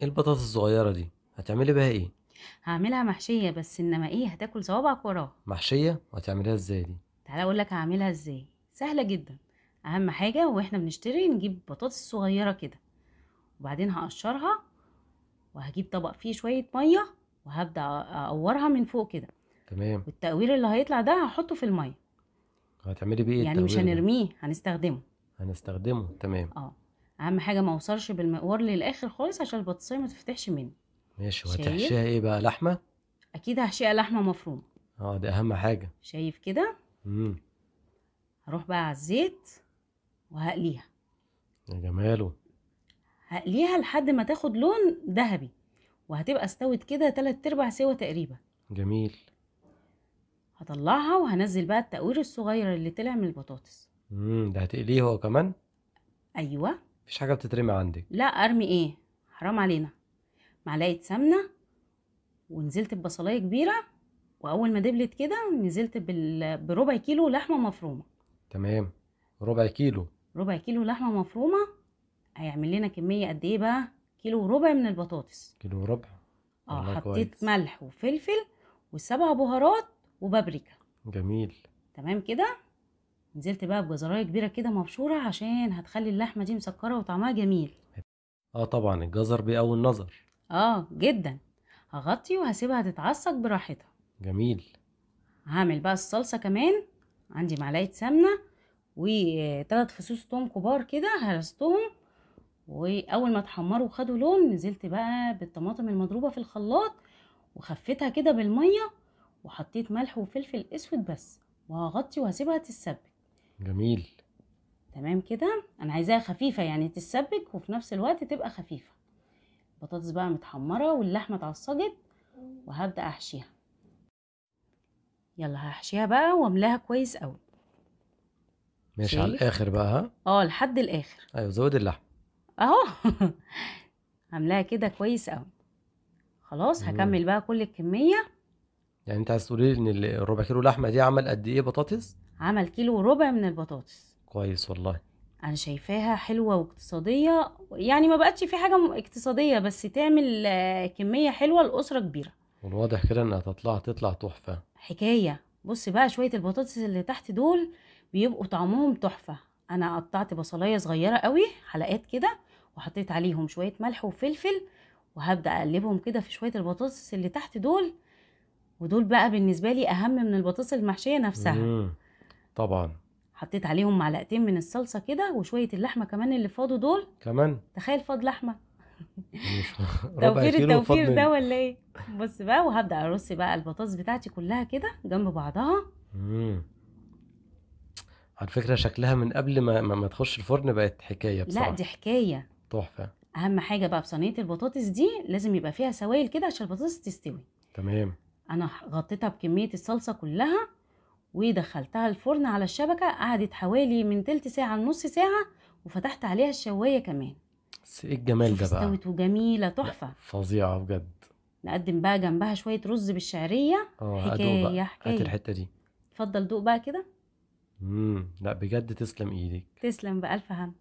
ايه البطاطس الصغيرة دي؟ هتعملي بيها ايه؟ هعملها محشية، بس انما ايه، هتاكل صوابعك وراها. محشية؟ وهتعمليها ازاي دي؟ تعالى اقولك هعملها ازاي. سهلة جدا. اهم حاجة واحنا بنشتري نجيب بطاطس صغيرة كده، وبعدين هقشرها، وهجيب طبق فيه شوية مية، وهبدأ اقورها من فوق كده. تمام. والتقوير اللي هيطلع ده هحطه في المية. هتعملي بيه ايه يعني مش التقوير ده؟ هنرميه، هنستخدمه. هنستخدمه، تمام. اه. اهم حاجة ما اوصلش بالمقوار للاخر خالص عشان البطاطسية ما تفتحش مني. ماشي، وهتحشيها شايف؟ ايه بقى، لحمة؟ اكيد هحشيها لحمة مفرومة. اه، دي اهم حاجة. شايف كده؟ امم. هروح بقى على الزيت وهقليها. يا جماله. هقليها لحد ما تاخد لون ذهبي، وهتبقى استوت كده 3/4 سوا تقريبا. جميل. هطلعها وهنزل بقى التقوير الصغير اللي طلع من البطاطس. ده هتقليه هو كمان؟ ايوه. مفيش حاجة بتترمي عندك؟ لا ارمي ايه، حرام علينا. معلقه سمنه، ونزلت ببصلايه كبيره، واول ما دبلت كده نزلت بربع كيلو لحمه مفرومه. تمام. ربع كيلو. ربع كيلو لحمه مفرومه هيعمل لنا كميه قد ايه بقى؟ كيلو وربع من البطاطس. كيلو وربع. اه، والله حطيت كويس. ملح وفلفل وسبع بهارات وبابريكا. جميل. تمام كده. نزلت بقى بجزرايه كبيره كده مبشوره، عشان هتخلي اللحمه دي مسكره وطعمها جميل. اه طبعا، الجزر بيقوي النظر. اه جدا. هغطي وهسيبها تتعصج براحتها. جميل. هعمل بقى الصلصه كمان. عندي معلقه سمنه و3 فصوص توم كبار كده هرستهم، واول ما اتحمروا وخدوا لون نزلت بقى بالطماطم المضروبه في الخلاط، وخفتها كده بالميه، وحطيت ملح وفلفل اسود بس، وهغطي وهسيبها تتسبك. جميل. تمام كده. انا عايزاها خفيفه، يعني تتسبك وفي نفس الوقت تبقى خفيفه. البطاطس بقى متحمره واللحمه اتعصجت، وهبدا احشيها. يلا هحشيها بقى واملاها كويس قوي. ماشي، على شايف؟ الاخر بقى، ها؟ اه، لحد الاخر. ايوه، زود اللحم. اهو. عاملاها كده كويس قوي. خلاص امم. هكمل بقى كل الكميه. يعني انت عايز تقولي لي ان الربع كيلو لحمه دي عمل قد ايه بطاطس؟ عمل كيلو وربع من البطاطس. كويس والله. انا شايفاها حلوه واقتصاديه، يعني ما بقتش في حاجه اقتصاديه، بس تعمل كميه حلوه لاسره كبيره. والواضح كده انها تطلع تحفه. حكايه. بص بقى، شويه البطاطس اللي تحت دول بيبقوا طعمهم تحفه. انا قطعت بصلايه صغيره قوي حلقات كده، وحطيت عليهم شويه ملح وفلفل، وهبدا اقلبهم كده في شويه البطاطس اللي تحت دول. ودول بقى بالنسبه لي اهم من البطاطس المحشيه نفسها. امم. طبعا. حطيت عليهم معلقتين من الصلصه كده، وشويه اللحمه كمان اللي فاضوا دول. كمان. تخيل فاض لحمه. يعني مش ربع توفير كيلو فاض التوفير منه؟ ده ولا ايه؟ بص بقى، وهبدا ارص بقى البطاطس بتاعتي كلها كده جنب بعضها. امم. على فكره شكلها من قبل ما تخش الفرن بقت حكايه لا بصراحه. دي حكايه. تحفه. اهم حاجه بقى في صينيه البطاطس دي لازم يبقى فيها سوائل كده عشان البطاطس تستوي. تمام. انا غطيتها بكميه الصلصه كلها، ودخلتها الفرن على الشبكه، قعدت حوالي من تلت ساعه لنص ساعه، وفتحت عليها الشوايه كمان. بس ايه الجمال شوف ده بقى؟ استوت وجميله لا، تحفه. فظيعه بجد. نقدم بقى جنبها شويه رز بالشعريه. اه، ادوق حكايه بقى، هات حكايه. الحته دي. اتفضل دوق بقى كده. لا بجد، تسلم ايدك. تسلم بألف هنا.